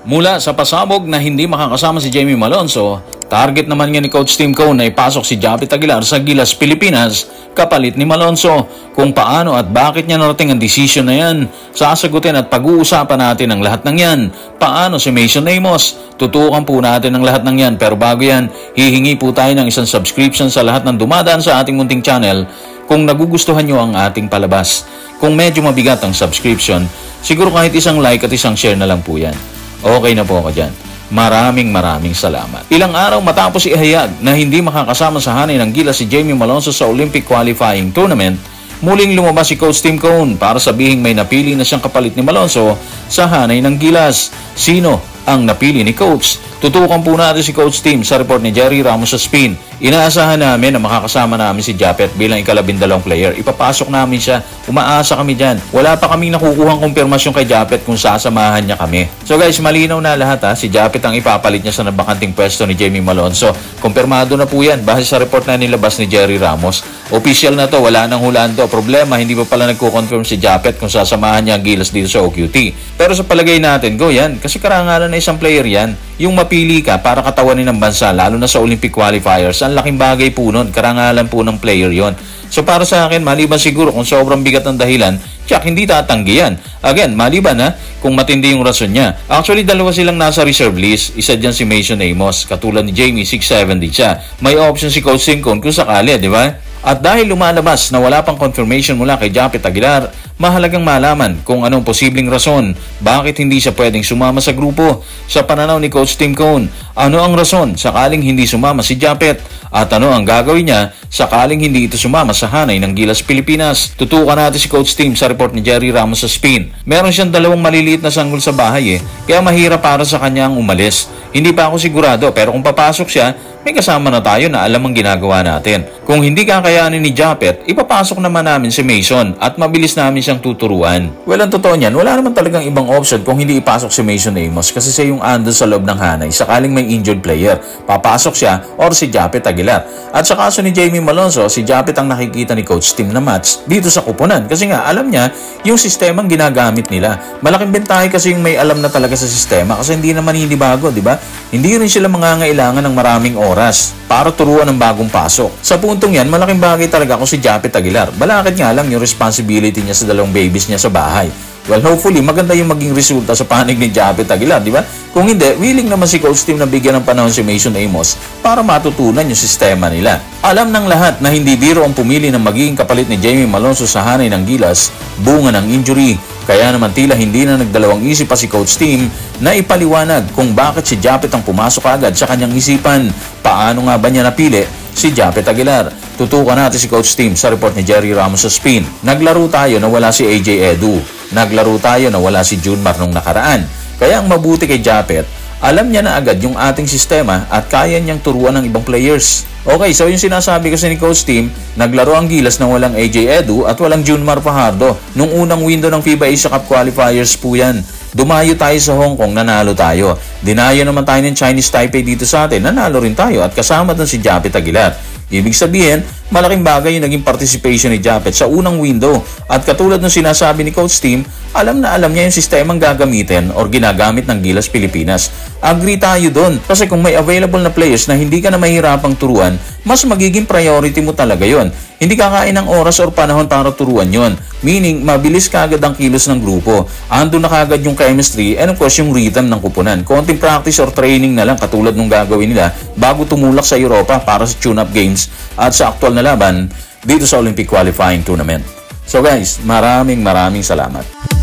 Mula sa pasabog na hindi makakasama si Jamie Malonzo, target naman nga ni Coach Tim Cone na ipasok si Japet Aguilar sa Gilas Pilipinas kapalit ni Malonzo. Kung paano at bakit niya narating ang decision na yan, sasagutin at pag-uusapan natin ang lahat ng yan. Paano si Mason Amos? Tutukan po natin ang lahat ng yan, pero bago yan, hihingi po tayo ng isang subscription sa lahat ng dumadaan sa ating munting channel kung nagugustuhan nyo ang ating palabas. Kung medyo mabigat ang subscription, siguro kahit isang like at isang share na lang po yan. Okay na po ako dyan. Maraming salamat. Ilang araw matapos ihayag na hindi makakasama sa hanay ng Gilas si Jamie Malonzo sa Olympic Qualifying Tournament, muling lumabas si Coach Tim Cone para sabihing may napili na siyang kapalit ni Malonzo sa hanay ng Gilas. Sino ang napili ni Coach? Tutukan po natin si Coach Tim sa report ni Jerry Ramos sa Spin. Inaasahan namin na makakasama namin si Japet bilang ika-12 player. Ipapasok namin siya. Umaasa kami dyan. Wala pa kaming nakukuhang kumpirmasyon kay Japet kung sasamahan niya kami. So guys, malinaw na lahat ha. Si Japet ang ipapalit niya sa nabakanting pwesto ni Jamie Malonzo. Kumpirmado na po yan base sa report na nilabas ni Jerry Ramos. Official na to. Wala nang hulaan to. Problema, hindi pa pala nagko-confirm si Japet kung sasamahan niya ang Gilas dito sa OQT. Pero sa palagay natin, go yan. Kasi karangalan na isang player yan. Yung mapili ka para katawanin ng bansa, lalo na sa Olympic qualifiers, ang laking bagay po nun, karangalan po ng player yon. So para sa akin, maliban siguro kung sobrang bigat ng dahilan, tsak hindi tatanggi yan. Again, maliban kung matindi yung rason niya. Actually, dalawa silang nasa reserve list. Isa dyan si Mason Amos, katulad ni Jamie, 670 siya. May option si Coach Tim Cone kung sakali, di ba? At dahil lumalabas na wala pang confirmation mula kay Japet Aguilar, mahalagang malaman kung anong posibleng rason bakit hindi siya pwedeng sumama sa grupo. Sa pananaw ni Coach Tim Cone, ano ang rason sakaling hindi sumama si Japet at ano ang gagawin niya sakaling hindi ito sumama sa hanay ng Gilas Pilipinas. Tutukan natin si Coach Tim sa report ni Jerry Ramos sa Spin. Meron siyang dalawang maliliit na sanggol sa bahay kaya mahirap para sa kanya ang umalis. Hindi pa ako sigurado pero kung papasok siya, may kasama na tayo na alam ang ginagawa natin. Kung hindi kakayanin ni Japet, ipapasok naman namin si Mason at mabilis namin siyang tuturuan. Well, ang totoo niyan, wala naman talagang ibang option kung hindi ipasok si Mason Amos kasi siya yung andun sa loob ng hanay sakaling may injured player. Papasok siya or si Japet Aguilar. At sa kaso ni Jamie Malonzo, si Japet ang nakikita ni Coach Tim na match dito sa kupunan kasi nga alam niya yung sistemang ginagamit nila. Malaking bentahe kasi yung may alam na talaga sa sistema kasi hindi naman hindi bago, di ba? Hindi rin sila mangangailangan ng maraming oras para turuan ng bagong pasok. Sa puntong yan, malaking bagay talaga kung si Japet Aguilar. Balakid nga lang yung responsibility niya sa dalawang babies niya sa bahay. Well, hopefully, maganda yung maging resulta sa panig ni Japet Aguilar, di ba? Kung hindi, willing naman si Coach Tim na bigyan ng panahon si Mason Amos para matutunan yung sistema nila. Alam ng lahat na hindi biro ang pumili ng magiging kapalit ni Jamie Malonzo sa hanay ng Gilas, bunga ng injury. Kaya naman tila hindi na nagdalawang isip pa si Coach Tim na ipaliwanag kung bakit si Japet ang pumasok agad sa kanyang isipan. Paano nga ba niya napili si Japet Aguilar? Tutukan natin si Coach Tim sa report ni Jerry Ramos sa Spin. Naglaro tayo na wala si AJ Edu. Naglaro tayo na wala si Junmar nung nakaraan. Kaya ang mabuti kay Japet, alam niya na agad yung ating sistema at kaya niyang turuan ng ibang players. Okay, so yung sinasabi kasi ni Coach Tim, naglaro ang Gilas na walang AJ Edu at walang Junmar Fajardo. Nung unang window ng FIBA Asia Cup qualifiers po yan. Dumayo tayo sa Hong Kong, nanalo tayo. Dinayo naman tayo ng Chinese Taipei dito sa atin, nanalo rin tayo at kasama doon si Japet Aguilar. Ibig sabihin, malaking bagay yung naging participation ni Japet sa unang window. At katulad ng sinasabi ni Coach Tim, alam na alam niya yung sistemang gagamitin or ginagamit ng Gilas Pilipinas. Agree tayo doon kasi kung may available na players na hindi ka na mahirapang turuan, mas magiging priority mo talaga yon. Hindi kakain ng oras or panahon para turuan yon. Meaning, mabilis kagad ang kilos ng grupo. Ando na kagad yung chemistry and of course yung rhythm ng kupunan. Konting practice or training na lang katulad nung gagawin nila bago tumulak sa Europa para sa tune-up games at sa aktual na laban dito sa Olympic Qualifying Tournament. So guys, maraming salamat.